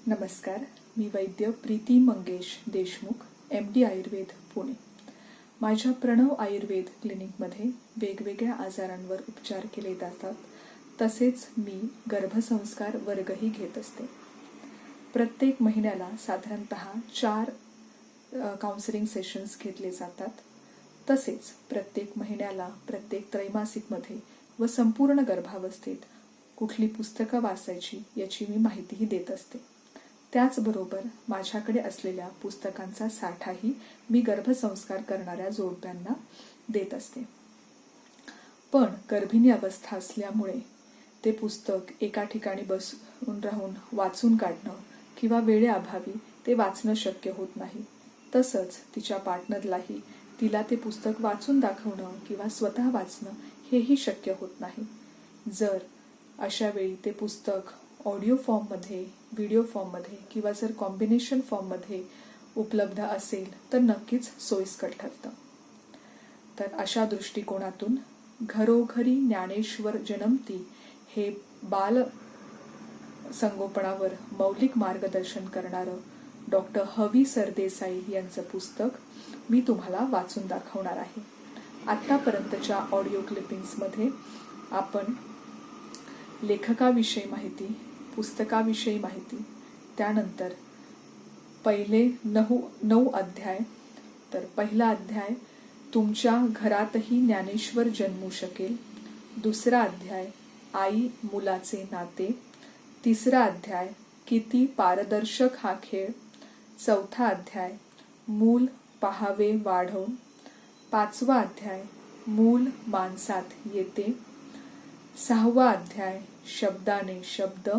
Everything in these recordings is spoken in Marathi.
नमस्कार. मी वैद्य प्रीती मंगेश देशमुख, MD आयुर्वेद पुणे. माझ्या प्रणव आयुर्वेद क्लिनिकमध्ये वेगवेगळ्या आजारांवर उपचार केले जातात. तसेच मी गर्भसंस्कार वर्गही घेत असते. प्रत्येक महिन्याला साधारणतः 4 काउन्सिलिंग सेशन्स घेतले जातात. तसेच प्रत्येक महिन्याला प्रत्येक त्रैमासिकमध्ये व संपूर्ण गर्भावस्थेत कुठली पुस्तकं वाचायची याची मी माहितीही देत असते. त्याचबरोबर माझ्याकडे असलेल्या पुस्तकांचा साठाही मी गर्भसंस्कार करणाऱ्या जोडप्यांना देत असते. पण गर्भिणी अवस्था असल्यामुळे ते पुस्तक एका ठिकाणी बसून राहून वाचून काढणं किंवा वेळेअभावी ते वाचणं शक्य होत नाही. तसंच तिच्या पार्टनरलाही तिला ते पुस्तक वाचून दाखवणं किंवा स्वतः वाचणं हेही शक्य होत नाही. जर अशा वेळी ते पुस्तक ऑडिओ फॉर्ममध्ये, व्हिडिओ फॉर्ममध्ये किंवा जर कॉम्बिनेशन फॉर्ममध्ये उपलब्ध असेल तर नक्कीच सोयीस्कर ठरतं. तर अशा दृष्टिकोनातून घरोघरी ज्ञानेश्वर जन्मती हे बाल संगोपनावर मौलिक मार्गदर्शन करणारं डॉक्टर हवी सरदेसाई यांचं पुस्तक मी तुम्हाला वाचून दाखवणार आहे. आत्तापर्यंतच्या ऑडिओ क्लिपिंग्समध्ये आपण लेखकाविषयी माहिती, पुस्तकाविषयी माहिती, त्यानंतर पहिले 9 अध्याय. तर पहिला अध्याय तुमच्या घरातही ज्ञानेश्वर जन्मू शकेल. दुसरा अध्याय आई मुलाचे नाते. तिसरा अध्याय किती पारदर्शक हा खेळ. चौथा अध्याय मूल पहावे वाढवून. 5वा अध्याय मूल माणसात येते. 6वा अध्याय शब्दाने शब्द.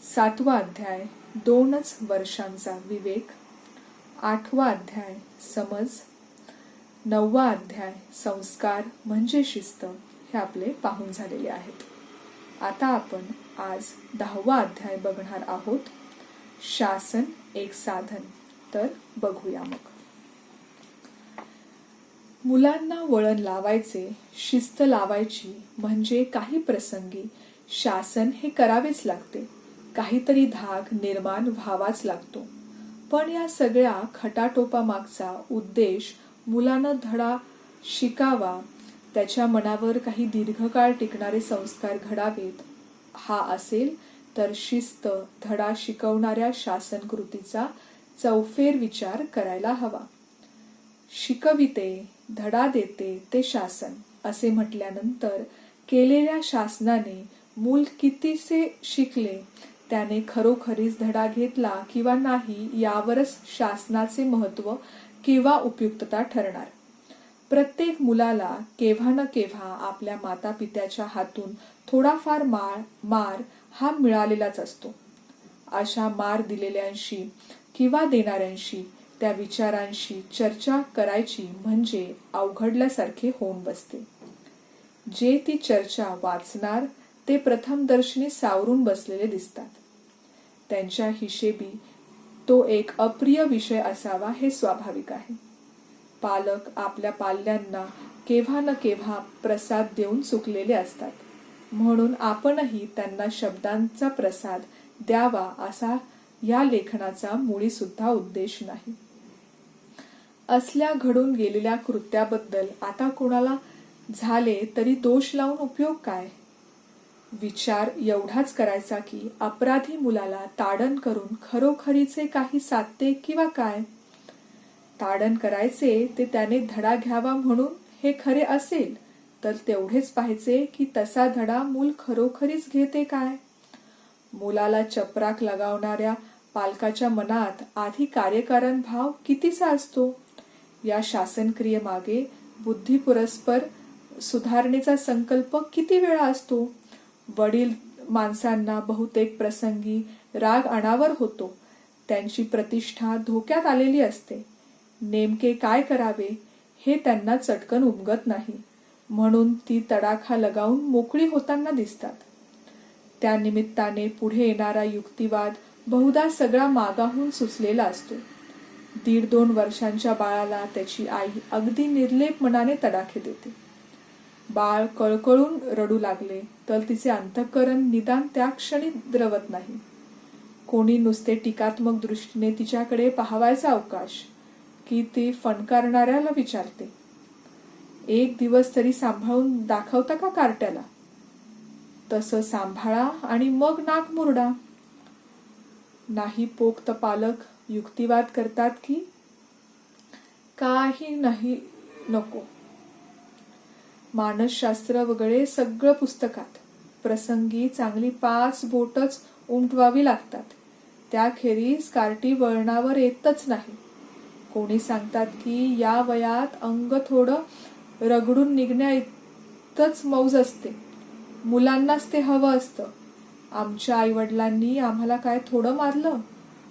7वा अध्याय 2च वर्षांचा विवेक. 8वा अध्याय समज. 9वा अध्याय संस्कार म्हणजे शिस्त. हे आपले पाहून झालेले आहेत. आता आपण आज 10वा अध्याय बघणार आहोत. शासन एक साधन. तर बघूया मग. मुलांना वळण लावायचे, शिस्त लावायची म्हणजे काही प्रसंगी शासन हे करावेच लागते. काहीतरी धाक निर्माण व्हावाच लागतो. पण या सगळ्या खटाटोपामागचा उद्देश मुलानं धडा शिकावा, त्याच्या मनावर काही दीर्घकाळ टिकणारे संस्कार घडावेत हा असेल तर शिस्त, धडा शिकवणाऱ्या शासन कृतीचा चौफेर विचार करायला हवा. शिकविते, धडा देते ते शासन असे म्हटल्यानंतर केलेल्या शासनाने मूल कितीसे शिकले, त्याने खरोखरीच धडा घेतला किंवा नाही यावरच शासनाचे महत्त्व किंवा उपयुक्तता ठरणार. प्रत्येक मुलाला केव्हा न केव्हा आपल्या मातापित्याच्या हातून थोडाफार मार हा मिळालेलाच असतो. अशा मार दिलेल्यांशी किंवा देणाऱ्यांशी, त्या विचारांशी चर्चा करायची म्हणजे अवघडल्यासारखे होऊन बसते. जे ती चर्चा वाचणार ते प्रथमदर्शनी सावरून बसलेले दिसतात. त्यांच्या हिशेबी तो एक अप्रिय विषय असावा हे स्वाभाविक आहे. पालक आपल्या पाल्यांना केव्हा न केव्हा प्रसाद देऊन चुकलेले असतात. म्हणून आपणही त्यांना शब्दांचा प्रसाद द्यावा असा या लेखनाचा मुळी सुद्धा उद्देश नाही. असल्या घडून गेलेल्या कृत्याबद्दल आता कोणाला झाले तरी दोष लावून उपयोग काय? विचार एवढाच करायचा की अपराधी मुलाला ताडण करून खरोखरीचे काही साधते किंवा काय? ताडण करायचे ते त्याने धडा घ्यावा म्हणून हे खरे असेल तर तेवढेच पाहायचे की तसा धडा मूल खरोखरीच घेते काय? मुलाला चपराक लगावणाऱ्या पालकाच्या मनात आधी कार्यकारण भाव कितीचा असतो? या शासनक्रियेमागे बुद्धिपुरस्पर सुधारणेचा संकल्प किती वेळा असतो? वडील माणसांना बहुतेक प्रसंगी राग अनावर होतो. त्यांची प्रतिष्ठा धोक्यात आलेली असते. नेमके काय करावे हे त्यांना चटकन उमगत नाही. म्हणून ती तडाखा लगावून मोकळी होताना दिसतात. त्या निमित्ताने पुढे येणारा युक्तिवाद बहुधा सगळा मागाहून सुचलेला असतो. 1.5-2 वर्षांच्या बाळाला त्याची आई अगदी निर्लेप मनाने तडाखे देते. बाळ कळकळून रडू लागले तर तिचे अंतःकरण निदान त्या क्षणी द्रवत नाही. कोणी नुसते टीकात्मक दृष्टीने तिच्याकडे पाहावायचा अवकाश, की ती फणकारणाऱ्याला विचारते, एक दिवस तरी सांभाळून दाखवता का कार्ट्याला? तसं सांभाळा आणि मग नाक मुरडा. नाही पोक्त पालक युक्तिवाद करतात की काही नाही नको. मानसशास्त्र वगैरे सगळं पुस्तकात. प्रसंगी चांगली 5 बोटच उमटवावी लागतात. त्याखेरीज कार्टी वळणावर येतच नाही. कोणी सांगतात की या वयात अंग थोडं रगडून निघण्या इतकंच मौज असते. मुलांनाच ते हवं असतं. आमच्या आईवडिलांनी आम्हाला काय थोडं मारलं?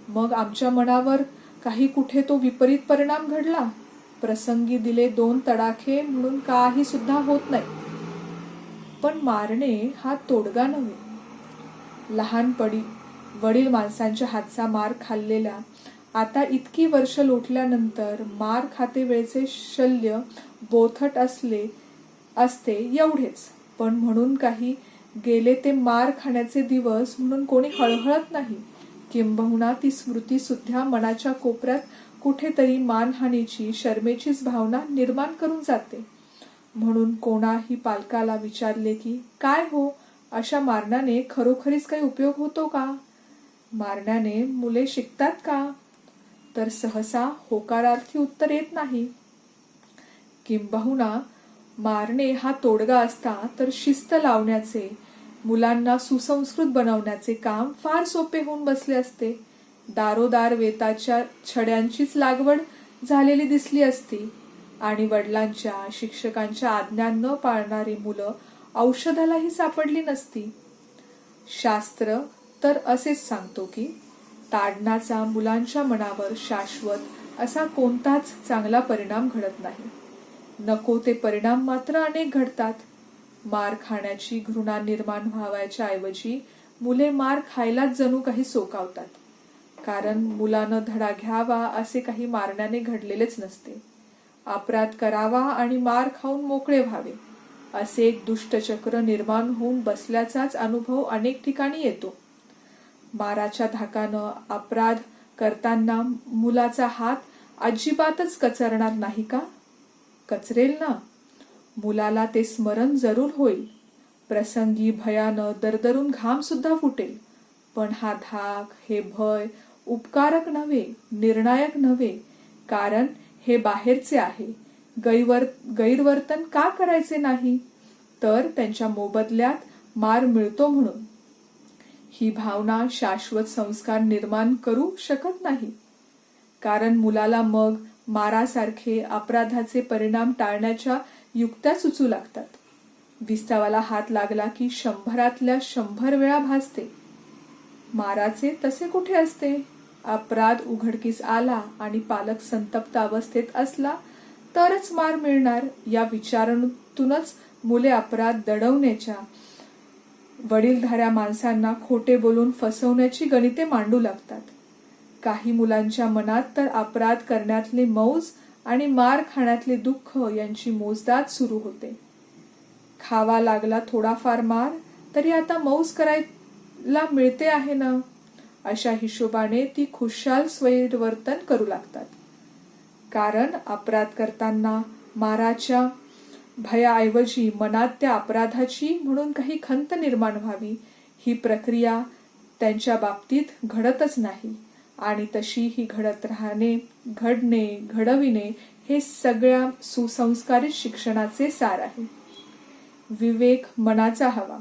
मग आमच्या मनावर काही कुठे तो विपरीत परिणाम घडला? प्रसंगी दिले 2 तडाखे म्हणून काही सुद्धा होत नाही. पण मारणे हा तोडगा नव्हे. लहानपणी वडील माणसांच्या हातचा मार खाल्लेल्या, आता इतकी वर्ष लोटल्यानंतर मार खाते वेळचे शल्य बोथट असते एवढेच. पण म्हणून काही गेले ते मार खाण्याचे दिवस म्हणून कोणी हळहळत नाही. किंबहुना ती स्मृती सुद्धा मनाच्या कोपऱ्यात कुठेतरी मानहानीची, शरमेचीच भावना निर्माण करून जाते. म्हणून कोणाही पालकाला विचारले की काय हो, अशा मारण्याने खरोखरीच काही उपयोग होतो का? मारण्याने मुले शिकतात का? तर सहसा होकारार्थी उत्तर येत नाही. किंबहुना मारणे हा तोडगा असता तर शिस्त लावण्याचे, मुलांना सुसंस्कृत बनवण्याचे काम फार सोपे होऊन बसले असते. दारोदार वेताच्या छड्यांचीच लागवड झालेली दिसली असती आणि वडिलांच्या, शिक्षकांच्या आज्ञा न पाळणारी मुलं औषधालाही सापडली नसती. शास्त्र तर असेच सांगतो की ताडणाचा मुलांच्या मनावर शाश्वत असा कोणताच चांगला परिणाम घडत नाही. नको ते परिणाम मात्र अनेक घडतात. मार खाण्याची घृणा निर्माण व्हावयाच्या ऐवजी मुले मार खायलाच जणू काही सोकावतात. कारण मुलानं धडा घ्यावा असे काही मारण्याने घडलेलेच नसते. अपराध करावा आणि मार खाऊन मोकळे व्हावे असे एक दुष्टचक्र निर्माण होऊन बसल्याचाच अनुभव अनेक ठिकाणी येतो. माराच्या धाकानं अपराध करताना मुलाचा हात अजिबातच कचरणार नाही का? कचरेल ना. मुलाला ते स्मरण जरूर होईल. प्रसंगी भयानं दरदरून घाम सुद्धा फुटेल. पण हा धाक, हे भय उपकारक नव्हे, निर्णायक नव्हे. कारण हे बाहेरचे आहे. गैरवर्तन का करायचे नाही? तर त्यांच्या मोबदल्यात मार मिळतो म्हणून. ही भावना शाश्वत संस्कार निर्माण करू शकत नाही. कारण मुलाला मग मारासारखे अपराधाचे परिणाम टाळण्याच्या युक्त्या सुचू लागतात. विस्तावाला हात लागला की 100 100 वेळा भासते. माराचे तसे कुठे असते? अपराध उघडकीस आला आणि पालक संतप्त अवस्थेत असला तरच मार मिळणार या विचारातूनच मुले अपराध दडवण्याच्या, वडीलधाऱ्या माणसांना खोटे बोलून फसवण्याची गणिते मांडू लागतात. काही मुलांच्या मनात तर अपराध करण्यातले मौज आणि मार खाण्यातले दुःख यांची मोजदाद सुरू होते. खावा लागला थोडाफार मार तरी आता मौज करायला मिळते आहे ना, अशा हिशोबाने ती खुशाल स्वैरवर्तन करू लागतात. कारण अपराध करताना माराच्या भयाऐवजी मनात त्या अपराधाची म्हणून काही खंत निर्माण व्हावी ही प्रक्रिया त्यांच्या बाबतीत घडतच नाही. आणि तशी ही घडत राहणे, घडणे, घडविणे हे सगळ्या सुसंस्कारित शिक्षणाचे सार आहे. विवेक मनाचा हवा.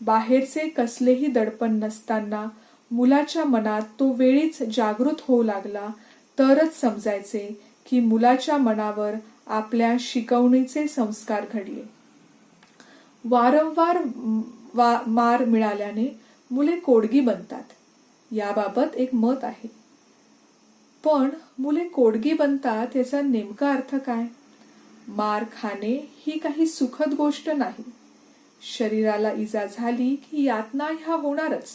बाहेरचे कसलेही दडपण नसताना मुलाच्या मनात तो वेळीच जागृत होऊ लागला तरच समजायचे की मुलाच्या मनावर आपल्या शिकवणीचे संस्कार घडले. वारंवार मार मिळाल्याने मुले कोडगी बनतात याबाबत एक मत आहे. पण मुले कोडगी बनतात याचा नेमका अर्थ काय? मार खाणे ही काही सुखद गोष्ट नाही. शरीराला इजा झाली की यातना ह्या होणारच.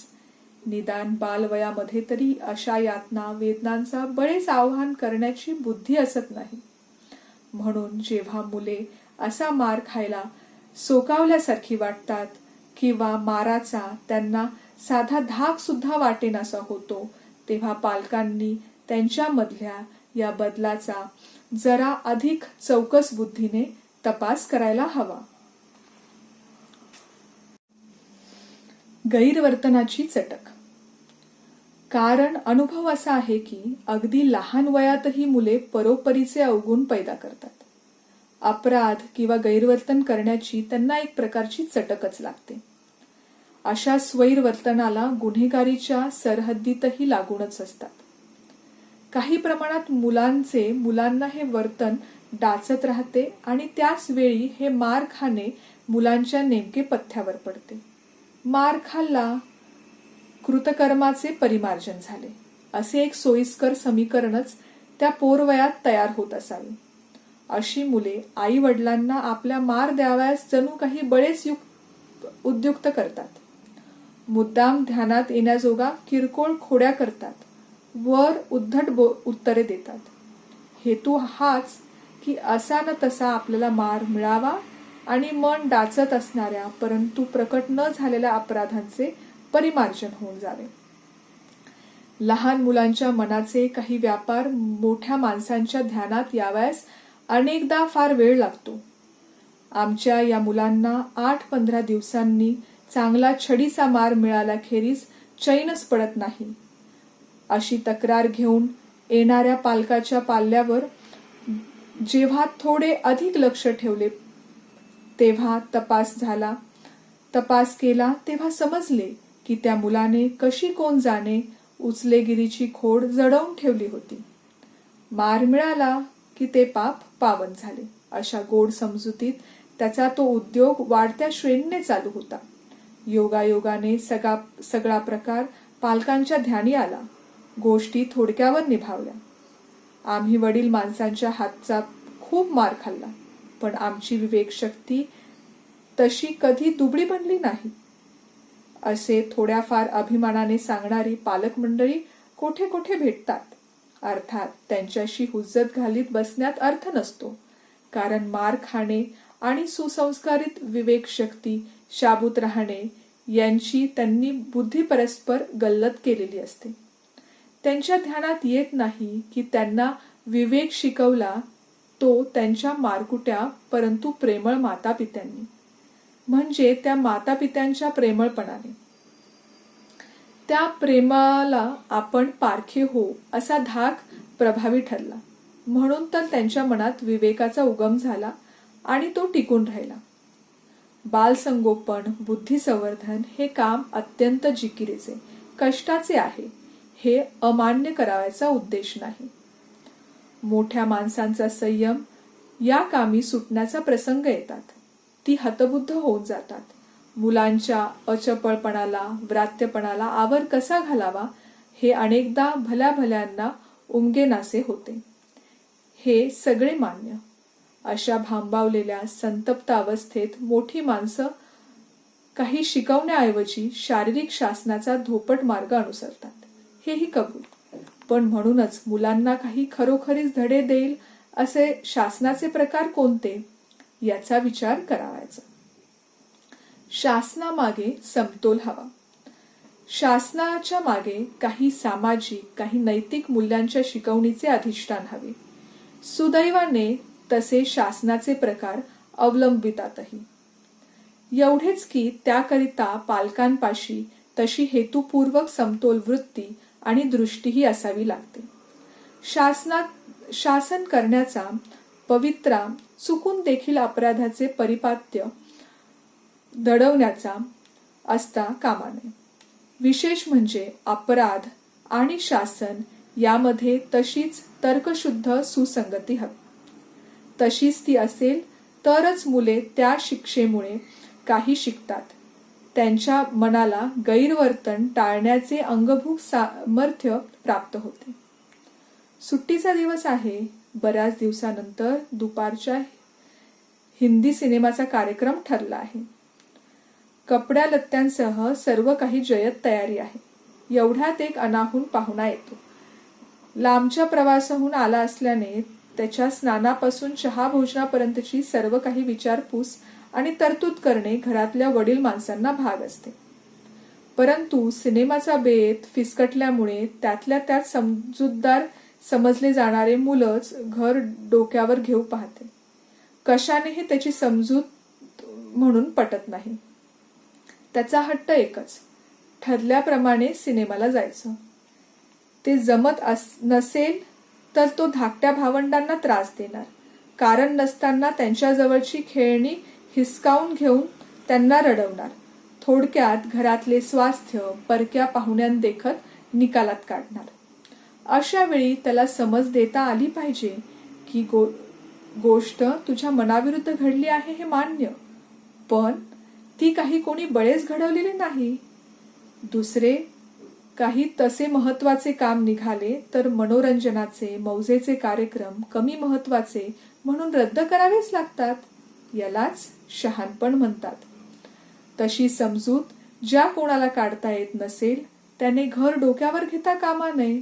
निदान बालवयामध्ये तरी अशा यातना वेदनांचा बळेच आव्हान करण्याची बुद्धी असत नाही. म्हणून जेव्हा मुले असा मार खायला सोकावल्यासारखी वाटतात किंवा माराचा त्यांना साधा धाक सुद्धा वाटेनासा होतो, तेव्हा पालकांनी त्यांच्यामधल्या या बदलाचा जरा अधिक चौकस बुद्धीने तपास करायला हवा. गैरवर्तनाची चटक. कारण अनुभव असा आहे की अगदी लहान वयातही मुले परोपरीचे अवगुण पैदा करतात. अपराध किंवा गैरवर्तन करण्याची त्यांना एक प्रकारची चटकच लागते. अशा स्वैर वर्तनाला गुन्हेगारीच्या सरहद्दीतही लागूनच असतात. काही प्रमाणात मुलांना हे वर्तन डाचत राहते आणि त्याच वेळी हे मार खाणे मुलांच्या नेमके पथ्यावर पडते. मार खाल्ला, कृतकर्माचे परिमार्जन झाले, असे एक सोयीस्कर समीकरणच त्या पोरवयात तयार होत असावे. अशी मुले आई वडिलांना आपल्या मार द्यावयास जणू काही बळेच उद्युक्त करतात. मुद्दाम ध्यानात येण्याजोगा किरकोळ खोड्या करतात, वर उद्धट उत्तरे देतात. हेतू हाच की असा न तसा आपल्याला मार मिळावा आणि मन डाचत असणाऱ्या परंतु प्रकट न झालेल्या अपराधांचे परिमार्जन होऊन जावे. लहान मुलांच्या मनाचे काही व्यापार मोठ्या माणसांच्या ध्यानात यावयास अनेकदा फार वेळ लागतो. आमच्या या मुलांना 8-15 दिवसांनी चांगला छडीचा मार मिळाल्याखेरीज चैनच पडत नाही. अशी तक्रार घेऊन येणाऱ्या पालकाच्या पाल्यावर जेव्हा थोडे अधिक लक्ष ठेवले, तेव्हा तपास केला तेव्हा समजले की त्या मुलाने कशी कोण जाणे उचलेगिरीची खोड जडवून ठेवली होती. मार मिळाला की ते पाप पावन झाले, अशा गोड समजुतीत त्याचा तो उद्योग वाढत्या श्रेणीने चालू होता. योगायोगाने सगळा प्रकार पालकांच्या ध्यानी आला. गोष्टी थोडक्यावर निभावल्या. आम्ही वडील माणसांच्या हातचा खूप मार खाल्ला, पण आमची विवेकशक्ती तशी कधी दुबळी बनली नाही, असे थोड्याफार अभिमानाने सांगणारी पालक मंडळी कोठे कोठे भेटतात. अर्थात त्यांच्याशी हुज्जत घालीत बसण्यात अर्थ नसतो, कारण मार खाणे आणि सुसंस्कारित विवेकशक्ती शाबूत राहणे यांची त्यांनी बुद्धी परस्पर गल्लत केलेली असते. त्यांच्या ध्यानात येत नाही की त्यांना विवेक शिकवला तो त्यांच्या मारकुट्या परंतु प्रेमळ मातापित्यांनी, म्हणजे त्या मातापित्यांच्या प्रेमळपणाने. त्या प्रेमाला आपण पारखे हो असा धाक प्रभावी ठरला, म्हणून तर त्यांच्या मनात विवेकाचा उगम झाला आणि तो टिकून राहिला. बालसंगोपन, बुद्धिसंवर्धन हे काम अत्यंत जिकिरीचे, कष्टाचे आहे, हे अमान्य करावयाचा उद्देश नाही. मोठ्या माणसांचा संयम या कामी सुटण्याचा प्रसंग येतात. ती हतबुद्ध होऊन जातात. मुलांच्या अचपळपणाला, व्रात्यपणाला आवर कसा घालावा हे अनेकदा भल्या भल्यांना उमगेनासे होते. हे सगळे मान्य. अशा भांबावलेल्या संतप्त अवस्थेत मोठी माणसं काही शिकवण्याऐवजी शारीरिक शासनाचा धोपट मार्ग अनुसरतात, हेही कबूल. पण म्हणूनच मुलांना काही खरोखरीच धडे देईल असे शासनाचे प्रकार कोणते याचा विचार करावायचा. शासनामागे समतोल हवा. शासनाच्या मागे काही सामाजिक, काही नैतिक मूल्यांच्या शिकवणीचे अधिष्ठान हवे. सुदैवाने तसे शासनाचे प्रकार अवलंबितातही. एवढेच की त्याकरिता पालकांपाशी तशी हेतुपूर्वक समतोल वृत्ती आणि दृष्टीही असावी लागते. शासन करण्याचा पवित्रा चुकून देखील अपराधाचे परिपात्य दडवण्याचा असता कामा नये. विशेष म्हणजे अपराध आणि शासन यामध्ये तशीच तर्कशुद्ध सुसंगती हवी. तशीच ती असेल तरच मुले त्या शिक्षेमुळे काही शिकतात. त्यांच्या मनाला गैरवर्तन टाळण्याचे अंगभूत सामर्थ्य प्राप्त होते. सुट्टीचा दिवस आहे. बऱ्याच दिवसानंतर दुपारच्या हिंदी सिनेमाचा कार्यक्रम ठरला आहे. कपड्या लत्त्यांसह सर्व काही जयत तयारी आहे. एवढ्यात एक अनाहून पाहुणा येतो. लांबच्या प्रवासाहून आला असल्याने त्याच्या स्नानापासून चहा भोजनापर्यंतची सर्व काही विचारपूस आणि तरतूद करणे घरातल्या वडील माणसांना भाग असते. परंतु सिनेमाचा बेत फिसकटल्यामुळे त्यातल्या त्यात समजूतदार समजले जाणारे मुलंच घर डोक्यावर घेऊ पाहते. कशानेही त्याची समजूत म्हणून पटत नाही. त्याचा हट्ट एकच, ठरल्याप्रमाणे सिनेमाला जायचं. ते जमत नसेल तर तो धाकट्या भावंडांना त्रास देणार, कारण नसताना त्यांच्याजवळची खेळणी हिसकावून घेऊन त्यांना रडवणार. थोडक्यात घरातले स्वास्थ्य परक्या पाहुण्यांदेखत निकालात काढणार. अशा वेळी त्याला समज देता आली पाहिजे की गोष्ट तुझ्या मनाविरुद्ध घडली आहे हे मान्य, पण ती काही कोणी बळेच घडवलेली नाही. दुसरे काही तसे महत्वाचे काम निघाले तर मनोरंजनाचे मौजेचे कार्यक्रम कमी महत्वाचे म्हणून रद्द करावेच लागतात. यालाच शहाणपण म्हणतात. तशी समजूत ज्या कोणाला काढता येत नसेल त्याने घर डोक्यावर घेता कामा नये.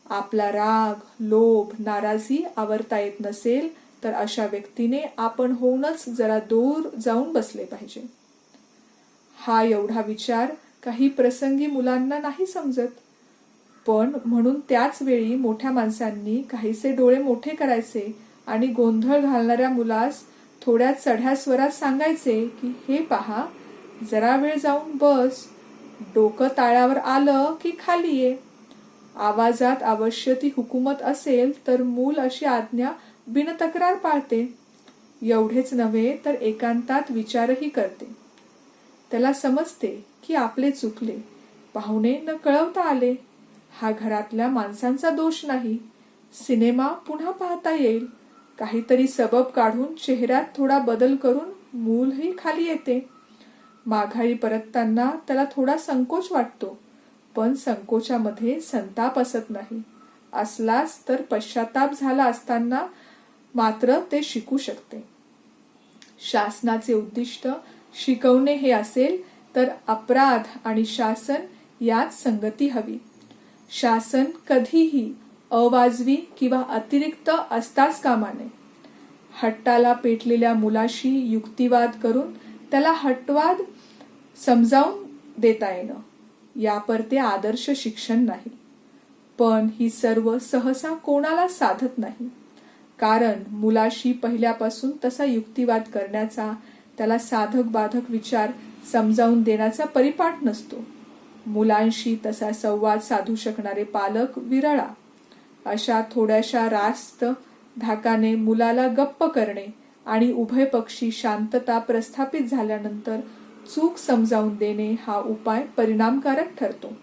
आपला राग, लोभ, नाराजी आवरता येत नसेल तर अशा व्यक्तीने आपण होऊनच जरा दूर जाऊन बसले पाहिजे. हा एवढा विचार काही प्रसंगी मुलांना नाही समजत, पण म्हणून त्याच वेळी मोठ्या माणसांनी काहीसे डोळे मोठे करायचे आणि गोंधळ घालणाऱ्या मुलास थोड्या चढ्या स्वरात सांगायचे की हे पहा, जरा वेळ जाऊन बस, डोकं ताळ्यावर आलं की खाली ये. आवाजात अवश्य ती हुकूमत असेल तर मूल अशी आज्ञा बिनतक्रार पाळते. एवढेच नव्हे तर एकांतात विचारही करते. त्याला समजते की आपले चुकले, पाहुणे न कळवता आले. हा घरातल्या माणसांचा दोष नाही. सिनेमा पुन्हा पाहता येईल. काहीतरी सबब काढून चेहऱ्यात थोडा बदल करून मूलही खाली येते. माघारी परतताना त्याला थोडा संकोच वाटतो, पण संकोचामध्ये संताप असत नाही. असलाच तर पश्चाताप झाला असताना मात्र ते शिकू शकते. शासनाचे उद्दिष्ट शिकवणे हे असेल तर अपराध आणि शासन यात संगती हवी. शासन कधीही अवाजवी किंवा अतिरिक्त असताच कामा नये. हट्टाला पेटलेल्या मुलाशी युक्तिवाद करून त्याला हट्टवाद समजावून देता येणं यापरते आदर्श शिक्षण नाही. पण ही सर्व सहसा कोणाला साधत नाही, कारण मुलाशी पहिल्यापासून तसा युक्तिवाद करण्याचा, त्याला साधक बाधक विचार समजावून देण्याचा परिपाठ नसतो. मुलांशी तसा संवाद साधू शकणारे पालक विरळा. अशा थोड्याशा रास्त धाकाने मुलाला गप्प करणे आणि उभय पक्षी शांतता प्रस्थापित झाल्यानंतर चूक समजावून देणे हा उपाय परिणामकारक ठरतो.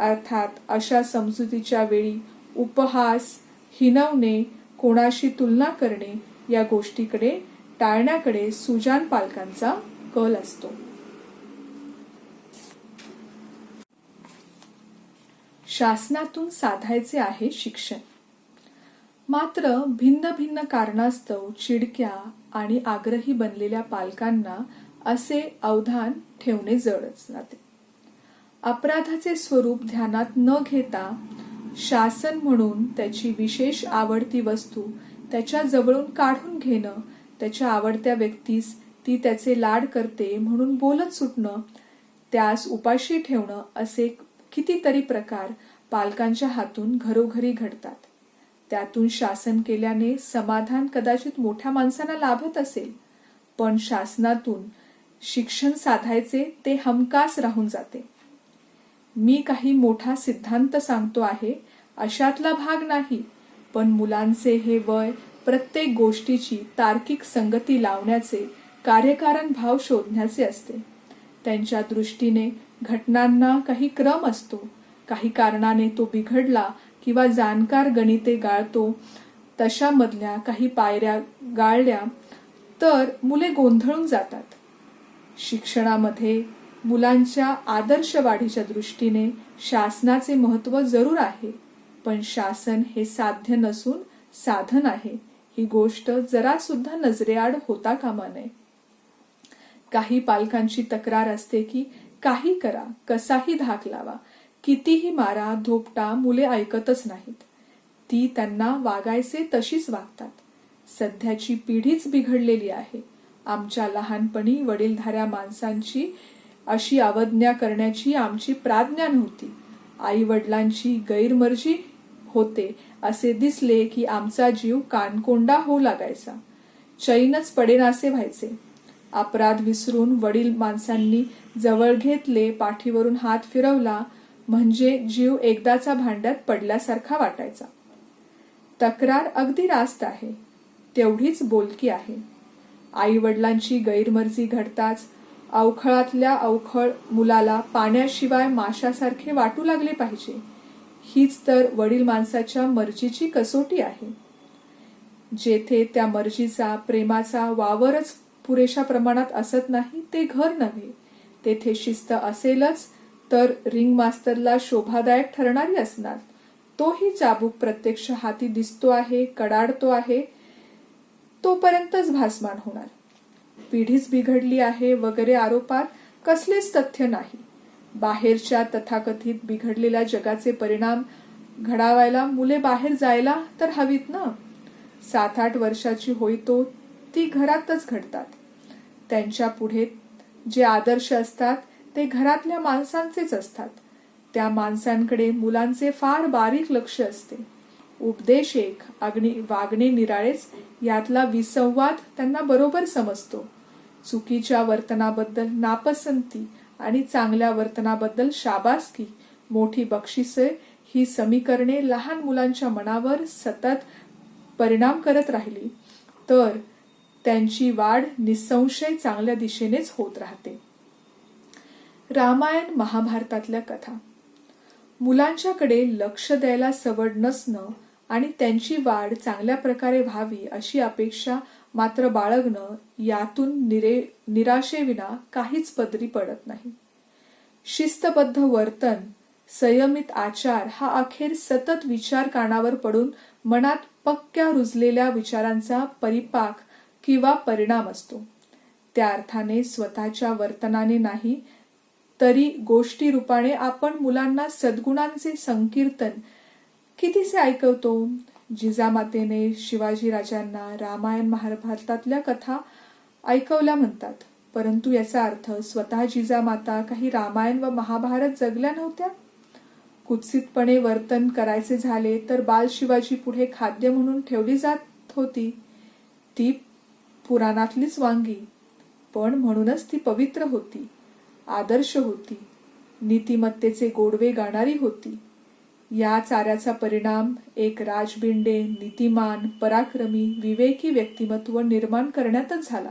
अर्थात अशा समजुतीच्या वेळी उपहास, हिणवणे, कोणाशी तुलना करणे या गोष्टीकडे टाळण्याकडे सुजाण पालकांचा कल असतो. शासनातून साधायचे आहे शिक्षण. मात्र भिन्न भिन्न कारणास्तव चिडक्या आणि आग्रही बनलेल्या पालकांना असे अवधान ठेवणे जडच जाते. अपराधाचे स्वरूप ध्यानात न घेता शासन म्हणून त्याची विशेष आवडती वस्तू त्याच्या जवळून काढून घेणं, त्याच्या आवडत्या व्यक्तीस ती त्याचे लाड करते म्हणून बोलत सुटणं, त्यास उपाशी ठेवणं असे कितीतरी प्रकार पालकांच्या हातून घरोघरी घडतात. त्यातून शासन केल्याने समाधान कदाचित मोठ्या माणसांना लाभत असेल, पण शासनातून शिक्षण साधायचे ते हमखास राहून जाते. मी काही मोठा सिद्धांत सांगतो आहे अशातला भाग नाही, पण मुलांचे हे वय प्रत्येक गोष्टीची तार्किक संगती लावण्याचे, कार्यकारण भाव शोधण्याचे असते. त्यांच्या दृष्टीने घटनांना काही क्रम असतो. काही कारणाने तो बिघडला किंवा जाणकार गणिते गाळतो तशा मधल्या काही पायऱ्या गाळल्या तर मुले गोंधळून जातात. शिक्षणामध्ये मुलांच्या आदर्श वाढीच्या दृष्टीने शासनाचे महत्त्व जरूर आहे, पण शासन हे साध्य नसून साधन आहे ही गोष्ट जरा सुद्धा नजरेआड होता कामा नये. काही पालकांची तक्रार असते की काही करा, कसाही धाक लावा, कितीही मारा धोपटा, मुले ऐकतच नाहीत. ती त्यांना वागायचे तशीच वागतात. सध्याची पिढीच बिघडलेली आहे. आमच्या लहानपणी वडीलधाऱ्या माणसांची अशी अवज्ञा करण्याची आमची प्राज्ञा नव्हती. आई वडिलांची गैरमर्जी होते असे दिसले की आमचा जीव कानकोंडा होऊ लागायचा. चैनच पडेनासे व्हायचे. अपराध विसरून वडील माणसांनी जवळ घेतले, पाठीवरून हात फिरवला म्हणजे जीव एकदाचा भांड्यात पडल्यासारखा वाटायचा. तक्रार अगदी रास्त आहे, तेवढीच बोलकी आहे. आई वडिलांची गैरमर्जी घडताच अवखळातल्या अवखळ मुलाला पाण्याशिवाय माशासारखे वाटू लागले पाहिजे. हीच तर वडील माणसाच्या मर्जीची कसोटी आहे. जेथे त्या मर्जीचा, प्रेमाचा वावरच पुरेशा प्रमाणात असत नाही ते घर नव्हे. तेथे शिस्त असेलच तर रिंग मास्तरला शोभादायक ठरणारी असणार. तोही चाबूक प्रत्यक्ष हाती दिसतो आहे, कडाडतो आहे, तोपर्यंतच भासमान होणार. पिढीच बिघडली आहे वगैरे आरोपात कसलेच तथ्य नाही. बाहेरच्या तथाकथित बिघडलेल्या जगाचे परिणाम घडावायला मुले बाहेर जायला तर हवीत ना. 7-8 वर्षाची होईतो ती घरातच घडतात. त्यांच्या पुढे जे आदर्श असतात ते घरातल्या माणसांचेच असतात. त्या माणसांकडे मुलांचे फार बारीक लक्ष असते. उपदेश एक, वागणे निराळेच यातला विसंवाद त्यांना बरोबर समजतो. चुकीच्या वर्तनाबद्दल नापसंती आणि चांगल्या वर्तनाबद्दल शाबासकी, मोठी बक्षिसे ही समीकरणे लहान मुलांच्या मनावर सतत परिणाम करत राहिली तर त्यांची वाढ निसंशय चांगल्या दिशेनेच होत राहते. रामायण महाभारतातल्या कथा. मुलांच्याकडे लक्ष द्यायला सवड नसणं आणि त्यांची वाढ चांगल्या प्रकारे व्हावी अशी अपेक्षा मात्र बाळगणं, यातून निराशेविना काहीच पदरी पडत नाही. शिस्तबद्ध वर्तन, संयमित आचार हा अखेर सतत विचार कानावर पडून मनात पक्क्या रुजलेल्या विचारांचा परिपाक किंवा परिणाम असतो. त्या अर्थाने स्वतःच्या वर्तनाने नाही तरी गोष्टी रूपाने आपण मुलांना सद्गुणांचे संकीर्तन कितीसे ऐकवतो. जिजामातेने शिवाजीराजांना रामायण महाभारतातल्या कथा ऐकवल्या म्हणतात, परंतु याचा अर्थ स्वतः जिजामाता काही रामायण व महाभारत जगल्या नव्हत्या. कुत्सितपणे वर्तन करायचे झाले तर बाल शिवाजी पुढे खाद्य म्हणून ठेवली जात होती. ती पुराणातलीच वांगी, पण म्हणूनच ती पवित्र होती, आदर्श होती, नीतिमत्तेचे गोडवे गाणारी होती. या चाऱ्याचा परिणाम एक राजबिंडे, नीतिमान, पराक्रमी, विवेकी व्यक्तिमत्व निर्माण करण्यातच झाला.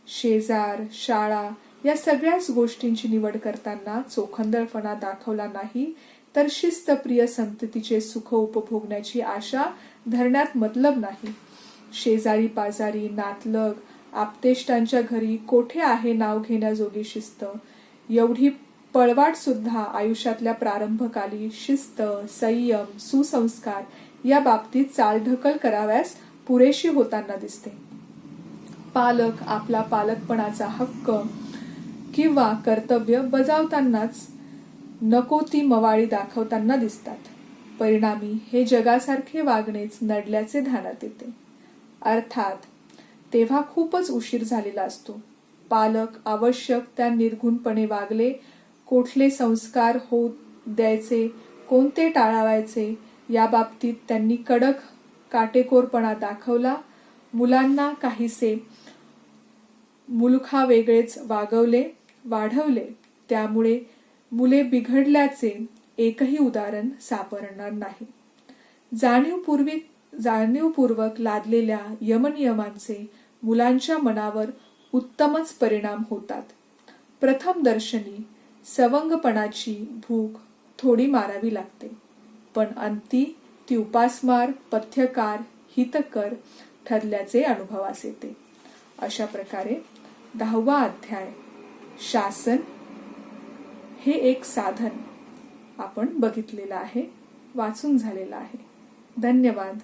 शेजार, शाळा या सगळ्याच गोष्टींची निवड करताना चोखंदळपणा दाखवला नाही तर शिस्तप्रिय संततीचे सुख उपभोगण्याची आशा धरण्यात मतलब नाही. शेजारी पाजारी, नातलग, आप्तेष्टांच्या घरी कोठे आहे नाव घेण्याजोगी शिस्त. एवढी पळवाट सुद्धा आयुष्यातल्या प्रारंभकाली शिस्त, संयम, सुसंस्कार या बाबतीत चालढकल कराव्यास पुरेशी होताना दिसते. पालक आपला पालकपणाचा हक्क किंवा कर्तव्य बजावतानाच नको ती मवाळी दाखवताना दिसतात. परिणामी हे जगासारखे वागणेच नडल्याचे ध्यानात येते. अर्थात तेव्हा खूपच उशीर झालेला असतो. पालक आवश्यक त्या निर्घुणपणे वागले, कोठले संस्कार होऊ द्यायचे, कोणते टाळावायचे या बाबतीत त्यांनी कडक काटेकोरपणा दाखवला. मुलांना काहीसे मुलुखा वेगळेच वाढवले. त्यामुळे मुले बिघडल्याचे एकही उदाहरण सापडणार नाही. जाणीवपूर्वक लादलेल्या यमनियमांचे मुलांच्या मनावर उत्तमच परिणाम होतात. प्रथम दर्शनी सवंगपणाची भूक थोडी मारावी लागते, पण अंती ती उपासमार, पथ्यकार, हितकर ठरल्याचे अनुभवास येते. अशा प्रकारे 10वा अध्याय शासन हे एक साधन आपण बघितलेलं आहे, वाचून झालेलं आहे. धन्यवाद.